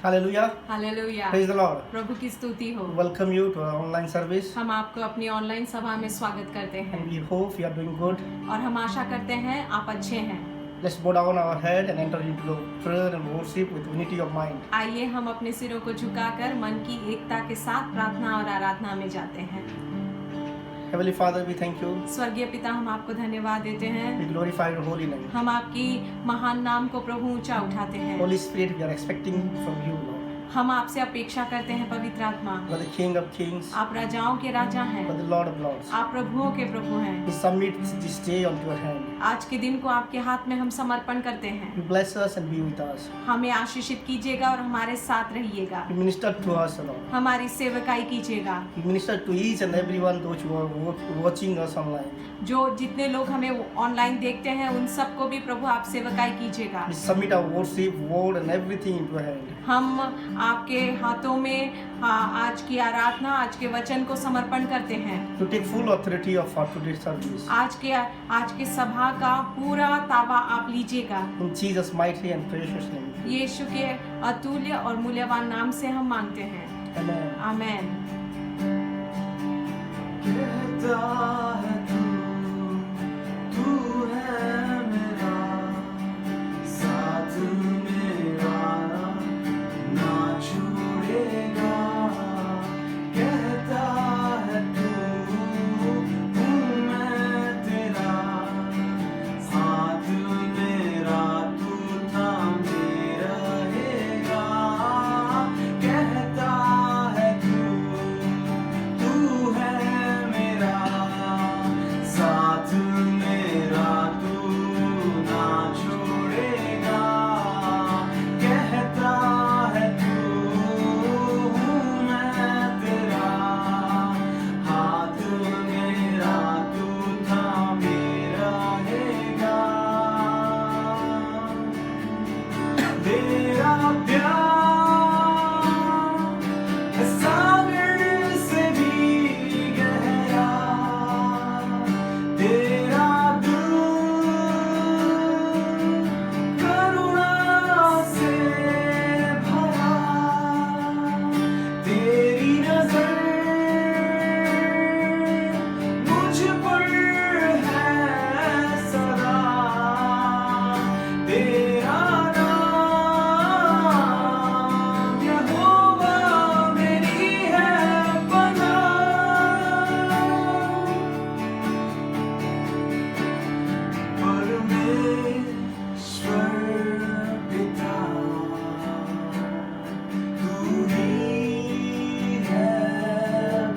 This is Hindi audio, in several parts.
Hallelujah. Hallelujah. Praise the Lord. प्रभु की स्तुति हो। Welcome you to our online service. हम आपको अपनी ऑनलाइन सभा में स्वागत करते हैं And we hope you are doing good. और हम आशा करते हैं आप अच्छे हैं। Let's bow down our head and enter into the prayer and worship with unity of mind. आइए हम अपने सिरों को झुकाकर मन की एकता के साथ प्रार्थना और आराधना में जाते हैं। Heavenly Father, we thank you. स्वर्गीय पिता, हम आपको धन्यवाद देते हैं। We glorify your holy name. हम आपकी महान नाम को प्रभु ऊंचा उठाते हैं। Holy Spirit, we are expecting from you, Lord. हम आपसे अपेक्षा करते हैं पवित्र आत्मा। You are the King of Kings. आप राजाओं के राजा हैं। You are the Lord of Lords. आप प्रभुओं के प्रभु हैं। We submit this day onto your hand. आज के दिन को आपके हाथ में हम समर्पण करते हैं। You bless us and be with us. हमें आशीषित कीजिएगा और हमारे साथ रहिएगा। You minister to us, Lord. हमारी सेवकाई कीजिएगा। You minister to each and everyone those who are watching us online. जो जितने लोग हमें ऑनलाइन देखते हैं उन सबको भी प्रभु आप सेवकाई कीजिएगा। We submit our worship, word and everything into your hand. हम आपके हाथों में आज की आराधना, आज के वचन को समर्पण करते हैं। To take full authority of our today's service. आज के सभा का पूरा ताबा आप लीजिएगा। In Jesus' mighty and precious name. यीशु के अतुल्य और मूल्यवान नाम से हम मांगते हैं। Amen. आमेन। तू है मेरा साथ मेरा ना छोड़ेगा कहता है तू मैं तेरा साथ मेरा तू थामे रहेगा कहता है तू है मेरा साथ मेरा तू ना छोड़ेगा कहता है तू मैं तेरा हाथ मेरा तू थामे रहेगा तेरा प्यार सागर से भी गहरा तेरा दिल करुणा से भरा तेरी नजर मुझ पर है सदा तेरा नाम यहोवा मेरी है पनाह परमेश्वर पिता तू ही है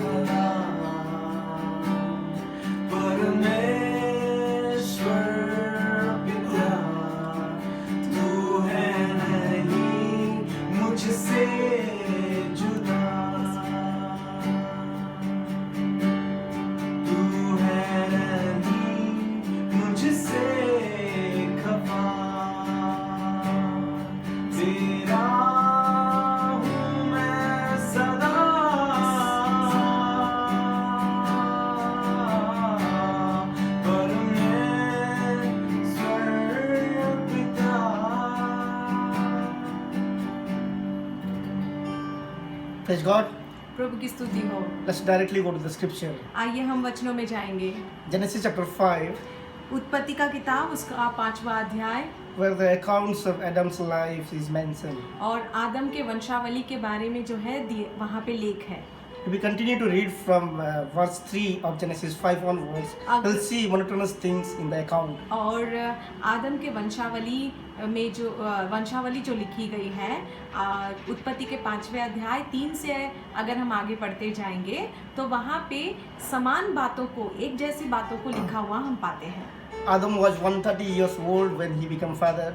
भला परमेश्वर पिता तू है नहीं मुझसे जुदा तू है नहीं मुझसे खफा तेरा हूँ मैं सदा परमेश्वर पिता Praise God. प्रभु की स्तुति हो। Let's directly go to the scripture. आइए हम वचनों में जाएंगे। Genesis chapter 5, उत्पत्ति का किताब उसका 5वां अध्याय where the accounts of Adam's life is mentioned. और आदम के वंशावली के बारे में जो है वहाँ पे लेख है। We continue to read from verse 3 of Genesis 5 onwards. We'll see monotonous things in the account. और आदम के वंशावली में जो वंशावली जो लिखी गई है उत्पत्ति के 5वें अध्याय 3 से अगर हम आगे पढ़ते जाएंगे तो वहाँ पे समान बातों को, एक जैसी बातों को लिखा हुआ हम पाते हैं। Adam was 130 years old when he became father.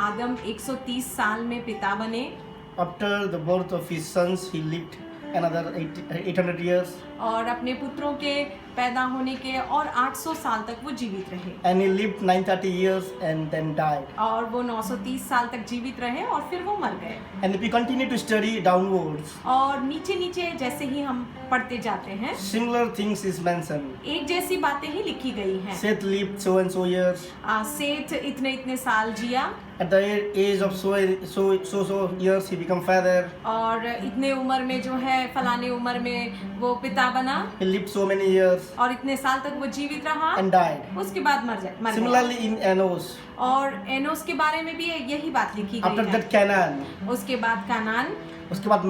आदम 130 साल में पिता बने। After the birth of his sons, he lived another 800 years. और अपने पुत्रों के पैदा होने के और 800 साल तक वो जीवित रहे। And he lived 930 years and then died. और वो 930 साल तक जीवित रहे और फिर वो मर गए। And if we continue to study downwards, और नीचे नीचे जैसे ही हम पढ़ते जाते हैं similar things is mentioned. एक जैसी बातें ही लिखी गई हैं। Seth lived so and so years. सेठ इतने इतने साल जिया। At the age of so years, he become father. और इतने उम्र में जो है फलाने उम्र में वो पिता बना He lived so many years और इतने साल तक वो जीवित रहा, and died. उसके बाद मर गया। Similarly, in Enos, और एनोस के बारे में भी यही बात लिखी after गई है। that Canaan, उसके बाद कानान, उसके बाद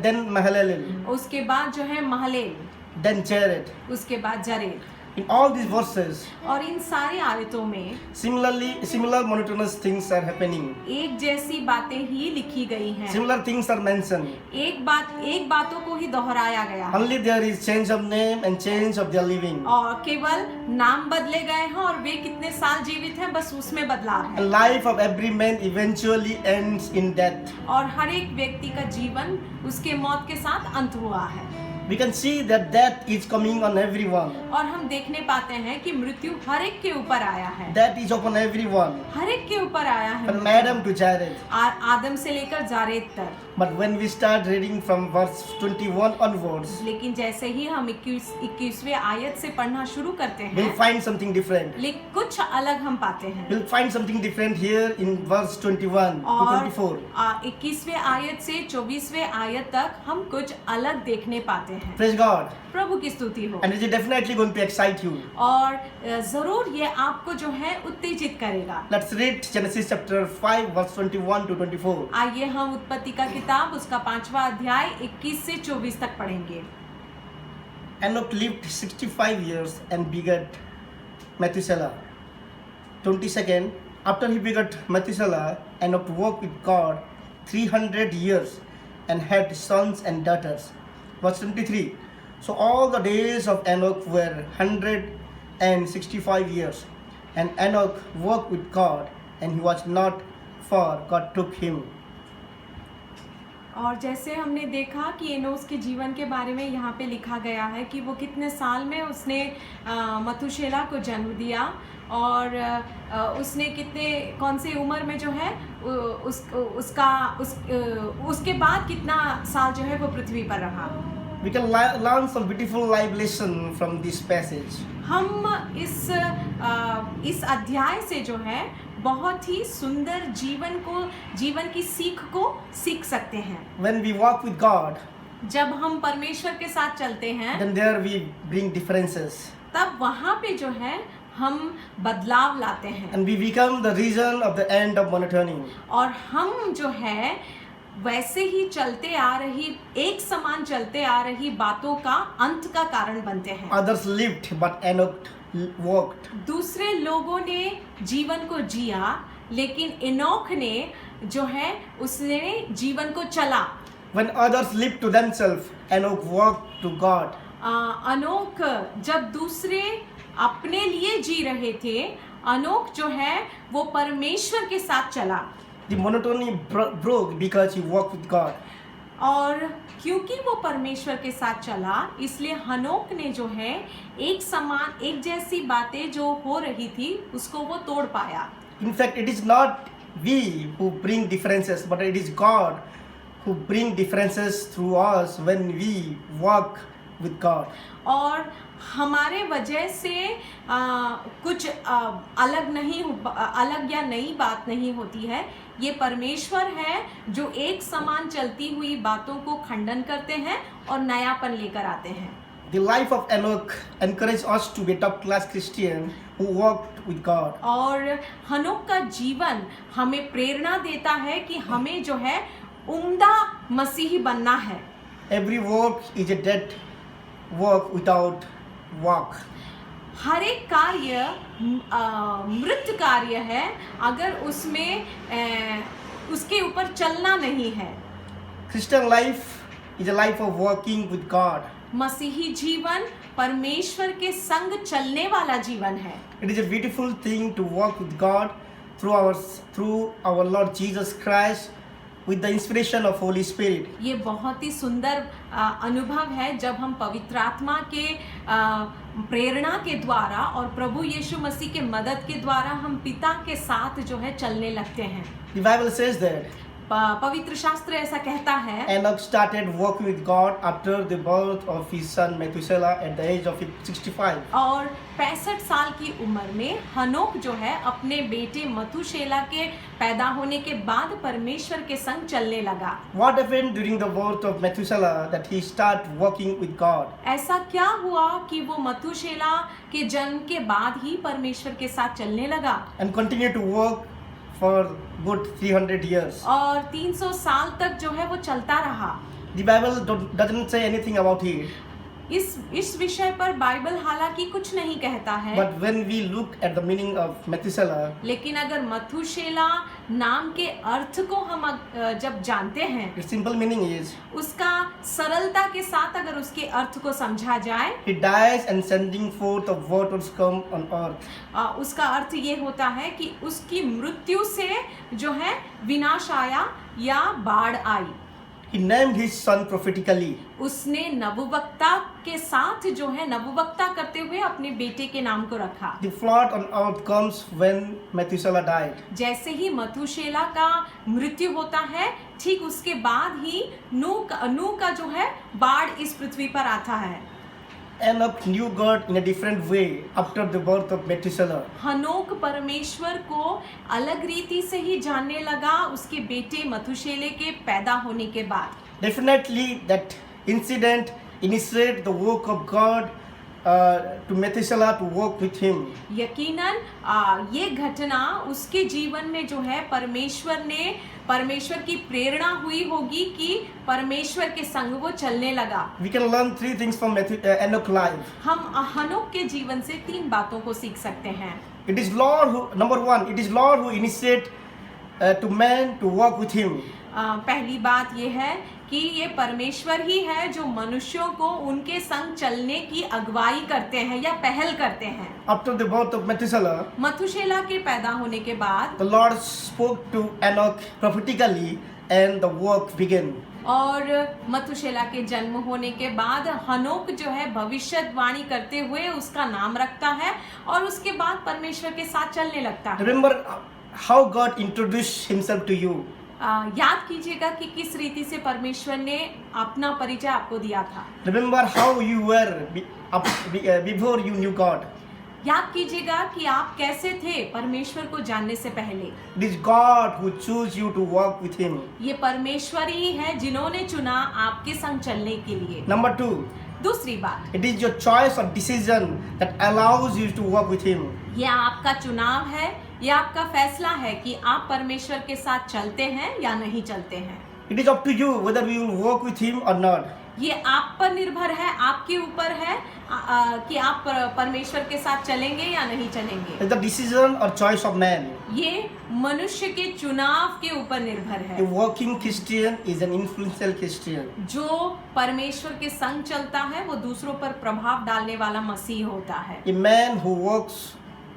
then Mahalalel, उसके बाद जो है महलेल, then Jared. उसके बाद जरेद। In all these verses, और इन सारी आयतों में similar monotonous things are happening. एक जैसी बातें ही लिखी गई हैं। Similar things are mentioned. एक बातों को ही दोहराया गया है। Only there is change of name and change of their living. और केवल नाम बदले गए हैं और वे कितने साल जीवित हैं, बस उसमें बदलाव है। And life of every man eventually ends in death. और हर एक व्यक्ति का जीवन उसके मौत के साथ अंत हुआ है। We can see that death is coming on everyone. और हम देखने पाते हैं कि मृत्यु हर एक के ऊपर आया है। Death is upon everyone. हर एक के ऊपर आया है। From Adam to Jared. आदम से लेकर जारेद तक। But when we start reading from verse 21 onwards, लेकिन जैसे ही हम 21वें आयत से पढ़ना शुरू करते हैं, we'll find something different. लेकिन कुछ अलग हम पाते हैं। We'll find something different here in verse 21 to 24. 21वें आयत से 24वें आयत तक हम कुछ अलग देखने पाते हैं। Praise God. प्रभु की स्तुति हो। And it is definitely going to excite you. और जरूर ये आपको जो है उत्तेजित करेगा। Let's read Genesis chapter 5 verse 21 to 24. आइए हम उत्पत्ति का किताब उसका 5वां अध्याय 21 से 24 तक पढ़ेंगे। Enoch lived 65 years and begat Methuselah. 22nd, after he begat Methuselah, Enoch walked with God 300 years and had sons and daughters. Verse 23, so all the days of Enoch were 165 years, and Enoch walked with God, and he was not, for God took him. और जैसे हमने देखा कि एनोस के जीवन के बारे में यहाँ पे लिखा गया है कि वो कितने साल में उसने मथुशेला को जन्म दिया और उसने कौन सी उम्र में जो है उसके बाद कितना साल जो है वो पृथ्वी पर रहा। We can learn some beautiful life lesson from this passage. हम इस अध्याय से जो है बहुत ही सुंदर जीवन की सीख को सीख सकते हैं। When we walk with God, जब हम परमेश्वर के साथ चलते हैं, then there we bring differences. तब वहाँ पे जो है हम बदलाव लाते हैं। And we become the reason of the end of monotony. और हम जो है वैसे ही एक समान चलते आ रही बातों का अंत का कारण बनते हैं। Others lived, but Enoch walked. दूसरे लोगों ने जीवन को जिया, लेकिन एनोख ने जो है उसने जीवन को चला। When others lived to themselves, Enoch walked to God. अनोख जब दूसरे अपने लिए जी रहे थे, अनोख जो है वो परमेश्वर के साथ चला। The monotony broke because he walked with God. और क्योंकि वो परमेश्वर के साथ चला, इसलिए हनोक ने जो है एक जैसी बातें जो हो रही थी उसको वो तोड़ पाया। In fact, it is not we who bring differences, but it is God who bring differences through us when we walk with God. और हमारे वजह से कुछ अलग या नई बात नहीं होती है। ये परमेश्वर है जो एक समान चलती हुई बातों को खंडन करते हैं और नयापन लेकर आते हैं। The life of Enoch encouraged us to be top-class Christian who walked with God. और हनोक का जीवन हमें प्रेरणा देता है कि हमें जो है उम्दा मसीही बनना है। Every work is a dead work without walk. हर एक कार्य मृत कार्य है अगर उसमें उसके ऊपर चलना नहीं है। Christian life is a life of walking with God. मसीही जीवन परमेश्वर के संग चलने वाला जीवन है। It is a beautiful thing to walk with God through our Lord Jesus Christ with the inspiration of Holy Spirit. ये बहुत ही सुंदर अनुभव है जब हम पवित्र आत्मा के प्रेरणा के द्वारा और प्रभु यीशु मसीह के मदद के द्वारा हम पिता के साथ जो है चलने लगते हैं। The Bible says that पवित्र शास्त्र ऐसा कहता है Enoch started walking with God after the birth of his son Methuselah at the age of 65. और 65 साल की उम्र में हनोक जो है अपने बेटे मथुशेला के पैदा होने के बाद परमेश्वर के संग चलने लगा। What happened during the birth of Methuselah that he started walking with God? ऐसा क्या हुआ कि वो मथुशेला के जन्म के बाद ही परमेश्वर के साथ चलने लगा And continued to walk for good 300 years. और 300 साल तक जो है वो चलता रहा। The Bible doesn't say anything about it. इस विषय पर बाइबल हालांकि कुछ नहीं कहता है, But when we look at the meaning of Methuselah, लेकिन अगर मथुशेला नाम के अर्थ को हम जब जानते हैं, its simple meaning is उसका सरलता के साथ अगर उसके अर्थ को समझा जाए, he dies and sending forth of waters come on earth. उसका अर्थ ये होता है कि उसकी मृत्यु से जो है विनाश आया या बाढ़ आई। He named his son prophetically. उसने नबुवक्ता के साथ जो है नबुवक्ता करते हुए अपने बेटे के नाम को रखा। The flood on earth comes when Methuselah died. जैसे ही मथुशेला का मृत्यु होता है, ठीक उसके बाद ही नूह का जो है बाढ़ इस पृथ्वी पर आता है। Enoch knew God in a different way after the birth of Methuselah. हनोक परमेश्वर को अलग रीति से ही जानने लगा उसके बेटे मथुशेले के पैदा होने के बाद। Definitely that incident initiated the work of God to Methuselah to walk with him. यकीनन ये घटना उसके जीवन में जो है परमेश्वर की प्रेरणा हुई होगी कि परमेश्वर के संग वो चलने लगा। We can learn three things from Enoch's life. हम हनोक के जीवन से 3 बातों को सीख सकते हैं। It is Lord who, number one, it is Lord who initiate to man to walk with him. पहली बात ये है कि ये परमेश्वर ही है जो मनुष्यों को उनके संग चलने की अगुवाई करते हैं या पहल करते हैं। After the birth of Methuselah, मथुशेला के पैदा होने के बाद the Lord spoke to Enoch prophetically and the work began. और मथुशेला के जन्म होने के बाद हनोक जो है भविष्यवाणी करते हुए उसका नाम रखता है और उसके बाद परमेश्वर के साथ चलने लगता है। Remember how God introduced himself to you. याद कीजिएगा कि किस रीति से परमेश्वर ने अपना परिचय आपको दिया था। Remember how you were before you knew God. याद कीजिएगा कि आप कैसे थे परमेश्वर को जानने से पहले। It is God who chose you to walk with him. ये परमेश्वर ही है जिन्होंने चुना आपके संग चलने के लिए। Number two, दूसरी बात, it is your choice or decision that allows you to walk with him. ये आपका चुनाव है, ये आपका फैसला है कि आप परमेश्वर के साथ चलते हैं या नहीं चलते हैं। It is up to you whether you will walk with him or not. ये आप पर निर्भर है, आपके ऊपर है कि आप परमेश्वर के साथ चलेंगे या नहीं चलेंगे। It's the decision or choice of man. ये मनुष्य के चुनाव के ऊपर निर्भर A है। walking Christian is an influential Christian. जो परमेश्वर के संग चलता है वो दूसरों पर प्रभाव डालने वाला मसीह होता है। A man who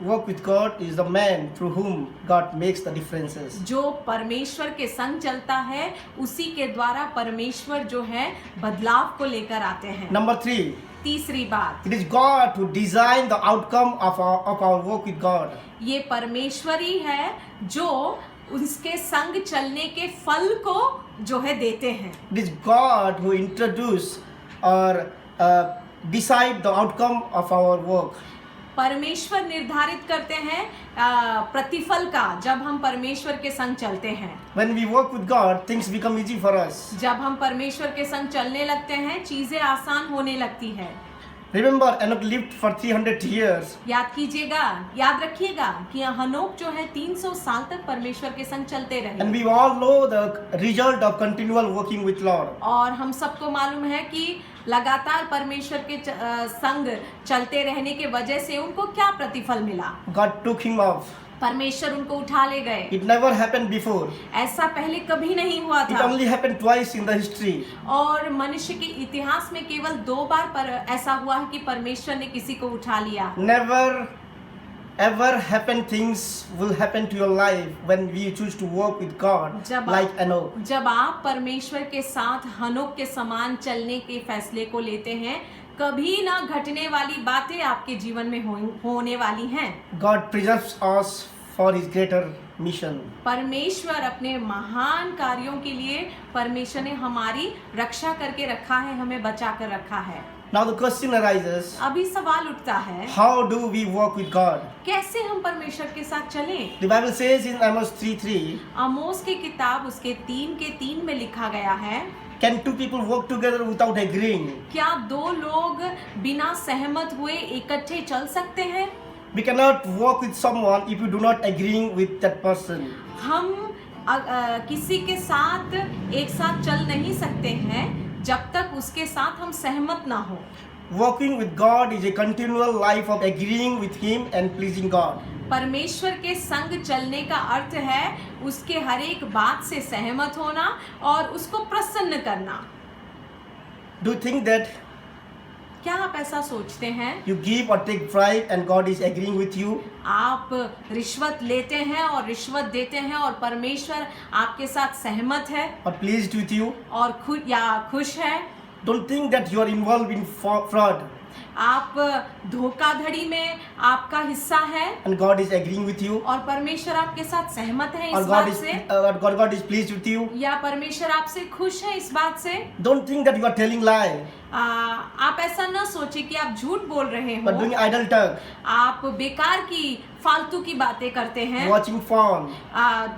walk with God is the man through whom God makes the differences. जो परमेश्वर के संग चलता है उसी के द्वारा परमेश्वर जो है बदलाव को लेकर आते हैं। Number three, तीसरी बात, it is God who designed the outcome of our walk with God. ये परमेश्वर ही है जो उसके संग चलने के फल को जो है देते हैं। It is God who introduce or decide the outcome of our work. परमेश्वर निर्धारित करते हैं प्रतिफल का जब हम परमेश्वर के संग चलते हैं। When we walk with God, things become easy for us. जब हम परमेश्वर के संग चलने लगते हैं चीजें आसान होने लगती है। Remember, Enoch lived for 300 years. याद कीजिएगा, याद रखिएगा कि हनोक जो है 300 साल तक परमेश्वर के संग चलते रहे। And we all know the result of continual walking with Lord. और हम सबको मालूम है कि लगातार परमेश्वर के संग चलते रहने के वजह से उनको क्या प्रतिफल मिला। God took him off. परमेश्वर उनको उठा ले गए। It never happened before. ऐसा पहले कभी नहीं हुआ It था only happened twice in the history. और मनुष्य के इतिहास में केवल 2 बार पर ऐसा हुआ है कि परमेश्वर ने किसी को उठा लिया। Never ever happen things will happen to your life when we choose to walk with God like Enoch. जब आप परमेश्वर के साथ हनोक के समान चलने के फैसले को लेते हैं कभी ना घटने वाली बातें आपके जीवन में होने वाली हैं। God preserves us for his greater mission. परमेश्वर अपने महान कार्यों के लिए परमेश्वर ने हमारी रक्षा करके रखा है, हमें बचा कर रखा है। Now the question arises, अभी सवाल उठता है, how do we walk with God? कैसे हम परमेश्वर के साथ चलें? The Bible says in Amos 3:3, आमोस की किताब उसके 3:3 में लिखा गया है, can two people work together without agreeing? क्या दो लोग बिना सहमत हुए इकट्ठे चल सकते हैं? We cannot walk with someone if you do not agreeing with that person. हम किसी के साथ एक साथ चल नहीं सकते हैं जब तक उसके साथ हम सहमत ना हो। Walking with God is a continual life of agreeing with Him and pleasing God. परमेश्वर के संग चलने का अर्थ है उसके हर एक बात से सहमत होना और उसको प्रसन्न करना। Do you think that क्या आप ऐसा सोचते हैं? you give or take bribe and God is agreeing with you? आप रिश्वत लेते हैं और रिश्वत देते हैं और परमेश्वर आपके साथ सहमत है Or pleased with you? और खुश है? Don't think that you are involved in fraud आप धोखाधड़ी में आपका हिस्सा है and God is agreeing with you, और परमेश्वर आपके साथ सहमत है or इस God बात is से, God is pleased with you. या परमेश्वर आपसे खुश है इस बात से। Don't think that you are telling lie, आप ऐसा न सोचे कि आप झूठ बोल रहे but doing हो, idle talk, आप बेकार की फालतू की बातें करते हैं, watching porn,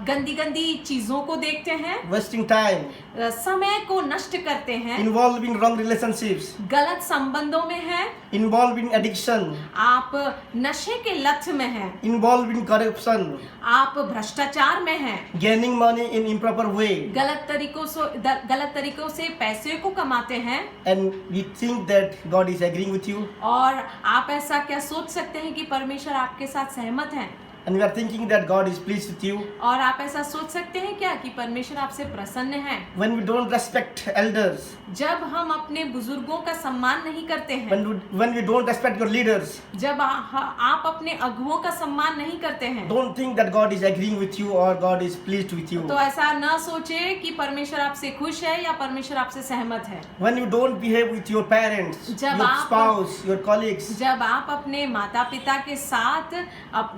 गंदी गंदी चीजों को देखते हैं, wasting time, समय को नष्ट करते हैं, involved in wrong relationships, गलत संबंधों में हैं, involved in addiction, आप नशे के लत में हैं, involved in corruption, आप भ्रष्टाचार में हैं, gaining money in improper way, गलत तरीकों से पैसे को कमाते हैं, and we think that God is agreeing with you, और आप ऐसा क्या सोच सकते हैं कि परमेश्वर आपके साथ सहमत हैं? and we are thinking that God is pleased with you. और आप ऐसा सोच सकते हैं क्या कि परमेश्वर आपसे प्रसन्न है? When we don't respect elders, जब हम अपने बुजुर्गों का सम्मान नहीं करते हैं, when we don't respect your leaders, जब आप अपने अगुओं का सम्मान नहीं करते हैं, don't think that God is agreeing with you or God is pleased with you. तो ऐसा न सोचे कि परमेश्वर आपसे खुश है या परमेश्वर आपसे सहमत है। When you don't behave with your parents, जब your आप- spouse, your colleagues, जब आप अपने माता पिता के साथ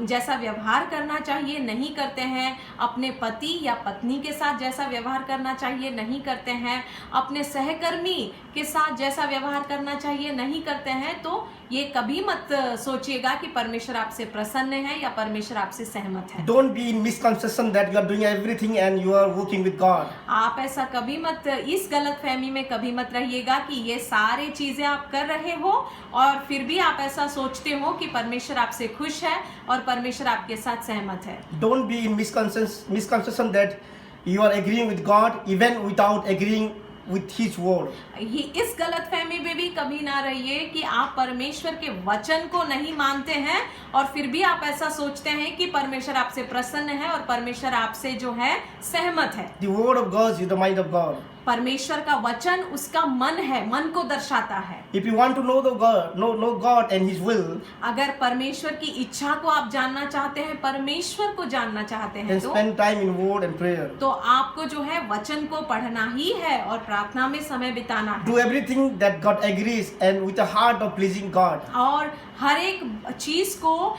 जैसा व्यवहार करना चाहिए नहीं करते हैं, अपने पति या पत्नी के साथ जैसा व्यवहार करना चाहिए नहीं करते हैं, अपने सहकर्मी के साथ जैसा व्यवहार करना चाहिए नहीं करते हैं, तो ये कभी मत सोचिएगा कि परमेश्वर आपसे प्रसन्न है या परमेश्वर आपसे सहमत है। don't be in misconception that you are doing everything and you are working with God. आप ऐसा कभी मत, इस गलत फहमी में कभी मत रहिएगा कि ये सारी चीजें आप कर रहे हो और फिर भी आप ऐसा सोचते हो कि परमेश्वर आपसे खुश है और परमेश्वर आपके साथ सहमत है। Don't be in misconception that you are agreeing with God even without agreeing with His word. ये इस गलत फहमी में भी कभी ना रहिए कि आप परमेश्वर के वचन को नहीं मानते हैं और फिर भी आप ऐसा सोचते हैं कि परमेश्वर आपसे प्रसन्न है और परमेश्वर आपसे जो है सहमत है। The word of God is the mind of God. परमेश्वर का वचन उसका मन है, मन को दर्शाता है। If you want to know God and His will, अगर परमेश्वर की इच्छा को आप जानना चाहते हैं, परमेश्वर को जानना चाहते हैं, then spend time in word and prayer. तो आपको जो है वचन को पढ़ना ही है और प्रार्थना में समय बिताना है। Do everything that God agrees and with a heart of pleasing God. और हर एक चीज को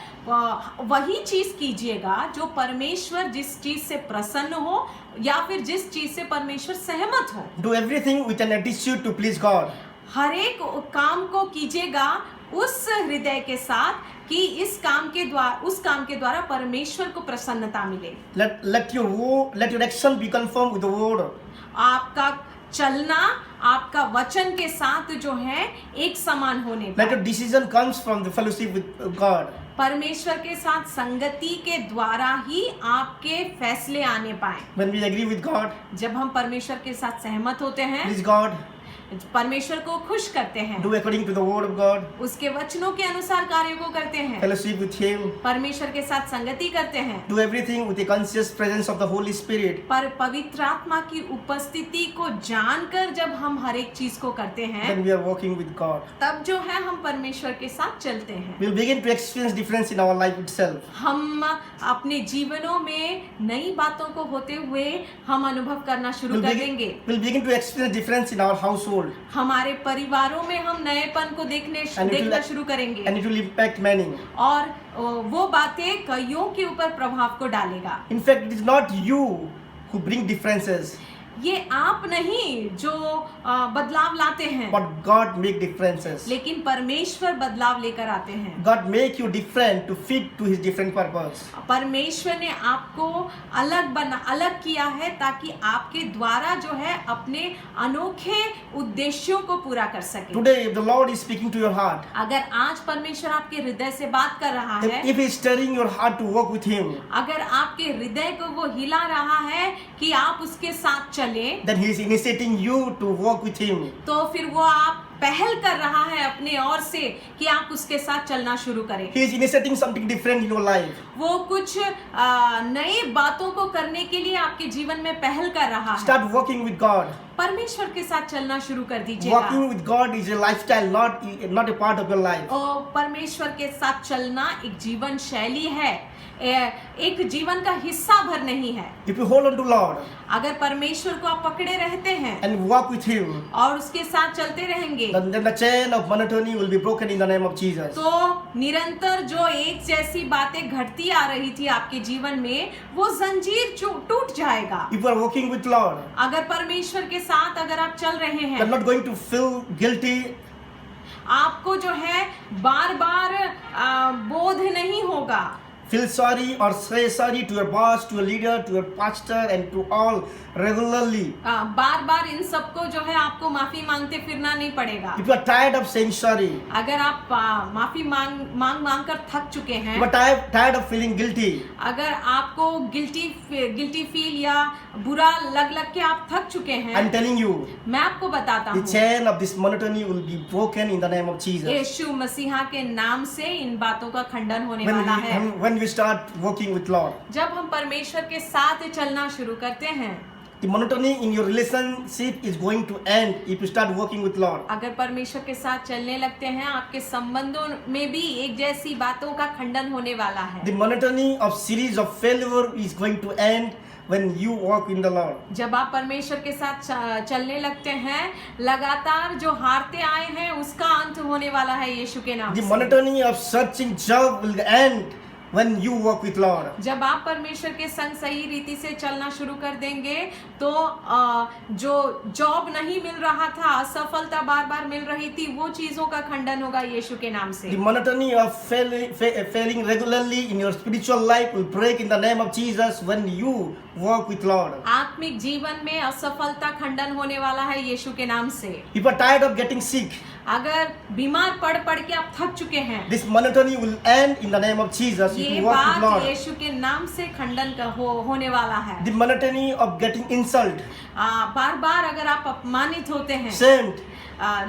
वही चीज कीजिएगा जो परमेश्वर जिस चीज से प्रसन्न हो या फिर जिस चीज से परमेश्वर सहमत हो। Do everything with an attitude to please God. हर एक काम को कीजिएगा उस हृदय के साथ कि इस काम के द्वारा, उस काम के द्वारा परमेश्वर को प्रसन्नता मिले। Let your action be conformed with the word. आपका चलना आपका वचन के साथ जो है एक समान होने Let पाए। your decision comes from the fellowship with God. परमेश्वर के साथ संगति के द्वारा ही आपके फैसले आने पाए। When we agree with God, जब हम परमेश्वर के साथ सहमत होते हैं, please God, परमेश्वर को खुश करते हैं, do according to the word of God, उसके वचनों के अनुसार कार्यों को करते हैं, fellowship with Him, परमेश्वर के साथ संगति करते हैं, do everything with the conscious presence of the Holy Spirit. पर पवित्र आत्मा की उपस्थिति को जानकर जब हम हर एक चीज को करते हैं, Then we are walking with God. तब जो है हम परमेश्वर के साथ चलते हैं। We'll begin to experience difference in our life itself. हम अपने जीवनों में नई बातों को होते हुए हम अनुभव करना शुरू कर देंगे। We'll begin to experience difference in our household. household, हमारे परिवारों में हम नएपन को And it देखना will- शुरू करेंगे and it will impact many. और वो बातें कईयों के ऊपर प्रभाव को डालेगा। In fact, it is not you who bring differences, ये आप नहीं जो बदलाव लाते हैं, but God make differences. लेकिन परमेश्वर बदलाव लेकर आते हैं। God make you different to fit to His different purpose. परमेश्वर ने आपको अलग किया है ताकि आपके द्वारा जो है अपने अनोखे उद्देश्यों को पूरा कर सके। Today, if the Lord is speaking to your heart, अगर आज परमेश्वर आपके हृदय से बात कर रहा है, if He is stirring your heart to walk with Him, अगर आपके हृदय को वो हिला रहा है कि आप उसके साथ चले, then He is initiating you to walk with Him. तो फिर वो आप पहल कर रहा है अपने ओर से कि आप उसके साथ चलना शुरू करें। He is initiating something different in your life. वो कुछ नए बातों को करने के लिए आपके जीवन में पहल कर रहा है। Start walking with God. परमेश्वर के साथ चलना शुरू कर दीजिएगा। Walking with God is a lifestyle, not a part of your life. और परमेश्वर के साथ चलना एक जीवन शैली है, एक जीवन का हिस्सा भर नहीं है। If you hold on to Lord अगर परमेश्वर को आप पकड़े रहते हैं and walk with Him, और उसके साथ चलते रहेंगे, then the chain of monotony will be broken in the name of Jesus. तो निरंतर जो एक जैसी बातें घटती आ रही थी आपके जीवन में, वो जंजीर टूट जाएगा। If you are walking with Lord, अगर परमेश्वर के साथ अगर आप चल रहे you are हैं, not going to feel guilty. आपको जो है बार बार बोध नहीं होगा। Feel sorry or say sorry to your boss, to your leader, to your pastor, and to all regularly. बार बार इन सबको जो है आपको माफी मांगते फिरना नहीं पड़ेगा। If you are tired of saying sorry, अगर आप माफी मांग कर थक चुके हैं, you are tired of feeling guilty, अगर आपको गिल्टी फील या बुरा लग के आप थक चुके हैं, I'm telling you, मैं आपको बताता the हूँ, chain of this monotony will be broken in the name of Jesus. यीशु मसीहा के नाम से इन बातों का खंडन होने वाला है। When we start walking with Lord, जब हम परमेश्वर के साथ चलना शुरू करते हैं, the monotony in your relationship is going to end if you start walking with Lord. अगर परमेश्वर के साथ चलने लगते हैं, आपके संबंधों में भी एक जैसी बातों का खंडन होने वाला है। The monotony of series of failure is going to end when you walk in the Lord. जब आप परमेश्वर के साथ चलने लगते हैं, लगातार जो हारते आए हैं उसका अंत होने वाला है यीशु के नाम The से। monotony of searching job will end when you walk with Lord. जब आप परमेश्वर के संग सही रीति से चलना शुरू कर देंगे, तो जो जॉब नहीं मिल रहा था, असफलता बार बार मिल रही थी, वो चीजों का खंडन होगा यीशु के नाम से। The monotony of failing regularly in your spiritual life will break in the name of Jesus when you walk with Lord. आत्मिक जीवन में असफलता खंडन होने वाला है यीशु के नाम से। If you are tired of getting sick, अगर बीमार पड़ के आप थक चुके हैं, this monotony will end in the name of Jesus if ये you walk with बात Lord. यीशु के नाम से खंडन होने वाला है। The monotony of getting insult, बार बार अगर आप अपमानित होते हैं, shamed,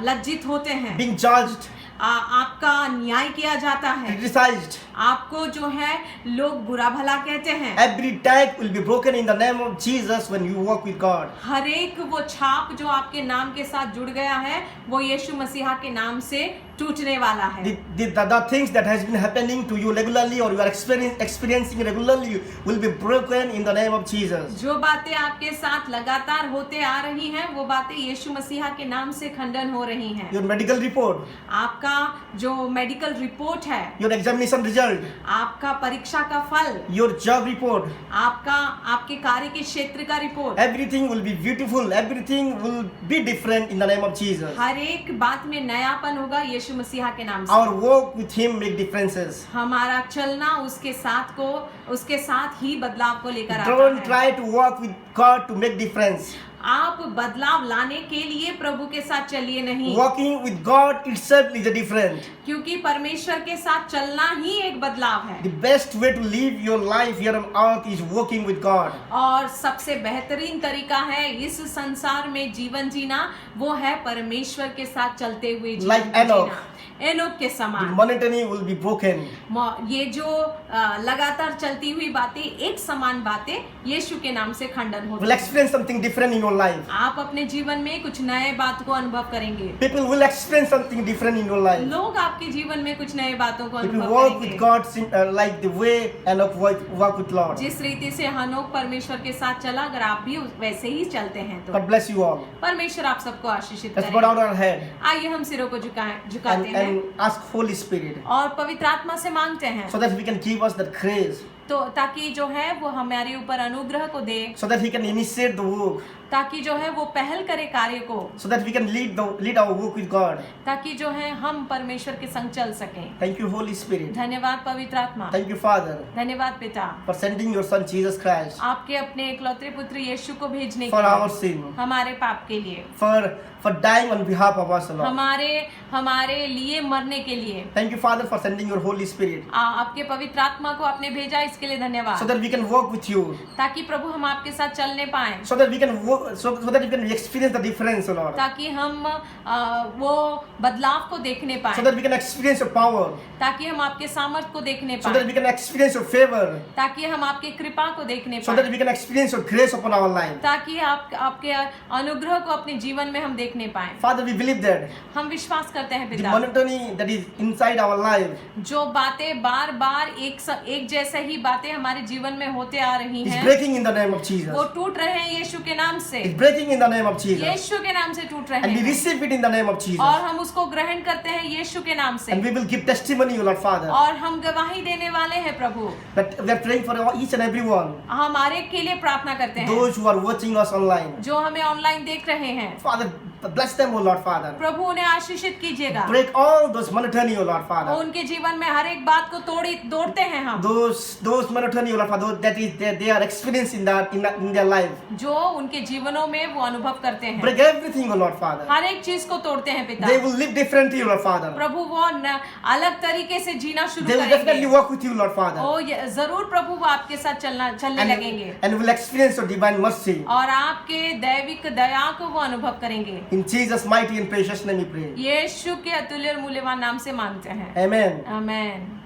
लज्जित होते हैं, being judged, आपका न्याय किया जाता है, criticized, आपको जो है लोग बुरा भला कहते हैं, every tag will be broken in the name of Jesus when you walk with God. हर एक वो छाप जो आपके नाम के साथ जुड़ गया है, वो यीशु मसीहा के नाम से टूटने वाला है। The things that has been happening to you regularly or you are experiencing regularly will be broken in the name of Jesus. जो बातें आपके साथ लगातार होते आ रही हैं, वो बातें यीशु मसीहा के नाम से खंडन हो रही हैं। Your medical report, आपका जो मेडिकल रिपोर्ट है, your examination result, आपका परीक्षा का फल, your job report, आपके कार्य के क्षेत्र का report, everything will be beautiful, everything will be different in the name of Jesus. हर एक बात में नयापन होगा यीशु मसीहा के नाम से। Our walk with Him make differences. हमारा चलना उसके साथ ही बदलाव को लेकर आता Don't है। try to walk with God to make difference. आप बदलाव लाने के लिए प्रभु के साथ चलिए नहीं, Walking with God itself is a different. क्योंकि परमेश्वर के साथ चलना ही एक बदलाव है। The best way to live your life here on earth is walking with God. और सबसे बेहतरीन तरीका है इस संसार में जीवन जीना, वो है परमेश्वर के साथ चलते हुए जीवन Like Enoch. जीना। एनोक के The समान monotony will be broken. ये जो लगातार चलती हुई बातें, एक समान बातें यीशु के नाम से खंडन Will होती है। experience something different in your your life. आप अपने जीवन में कुछ नए बात को अनुभव करेंगे। People will experience something different in your life. लोग आपके जीवन में कुछ नए बातों को If you अनुभव walk with करेंगे। God like the way Enoch walk with Lord. जिस रीति से हनोक परमेश्वर के साथ चला, अगर आप भी वैसे ही चलते हैं तो God bless you all. परमेश्वर आप सबको आशीषित Let's bow करे। down our head आइए हम सिरों को झुकाते हैं and ask Holy Spirit और पवित्र आत्मा से मांगते हैं, so that He can give us that grace, तो ताकि जो है वो हमारे ऊपर अनुग्रह को दे, so that He can initiate the work, ताकि जो है वो पहल करे कार्य को, so that we can lead our work with God. ताकि जो है हम परमेश्वर के संग चल सकें। Thank you, Holy Spirit. धन्यवाद पवित्र आत्मा, Thank you, Father, धन्यवाद पिता, for sending your Son Jesus Christ आपके अपने एकलौते पुत्र यीशु को भेजने for के our लिए, sin, हमारे पाप के लिए, for dying on behalf of us, Lord. हमारे लिए मरने के लिए। Thank you, Father, for sending your Holy Spirit, आपके पवित्र आत्मा को आपने भेजा, इसके लिए so धन्यवाद, that we can walk with you, ताकि प्रभु हम आपके साथ चलने पाए, so that we can walk, so that we can experience the difference, Lord, ताकि हम वो बदलाव को देखने so पाए, that we can experience your power, ताकि हम आपके सामर्थ को देखने so that पाए, we can experience your favor, ताकि हम आपके कृपा को देखने so that पाए, we can experience your grace upon our life. ताकि आपके अनुग्रह को अपने जीवन में हम देखने पाए। Father, we believe that हम विश्वास करते हैं the पिता, monotony that is inside our life जो बातें बार बार एक जैसे ही बातें हमारे जीवन में होते आ रही is हैं, breaking in the name of Jesus. वो टूट रहे हैं यीशु के नाम से, It's breaking in the name of Jesus. यीशु के नाम से टूट रहे And we हैं, receive it in the name of Jesus. और हम उसको ग्रहण करते हैं यीशु के नाम से, And we will give testimony, O Lord Father, और हम गवाही देने वाले हैं प्रभु। that we are praying for each and every one, हमारे के लिए प्रार्थना करते हैं those who are watching us online. जो हमें ऑनलाइन देख रहे हैं, Father, bless them, O Lord Father. प्रभु उन्हें आशीषित कीजिएगा, Break all those monotony, O Lord Father. उनके जीवन में हर एक बात को तोड़ते हैं हम, Those monotony, O Lord Father, that is they are experiencing that in their life. जो उनके जीवनों में वो अनुभव करते हैं, Break everything, O Lord Father. हर एक चीज को तोड़ते हैं पिता। They will live differently, O Lord Father. प्रभु वो अलग तरीके से जीना शुरू They will definitely करेंगे, walk with you, Lord Father, जरूर प्रभु वो आपके साथ चलने लगेंगे, and will experience your divine mercy. और आपके दैविक दया को वो अनुभव करेंगे। In Jesus' mighty and precious name we pray. यीशु के अतुल्य और मूल्यवान नाम से मांगते हैं, Amen. आमेन।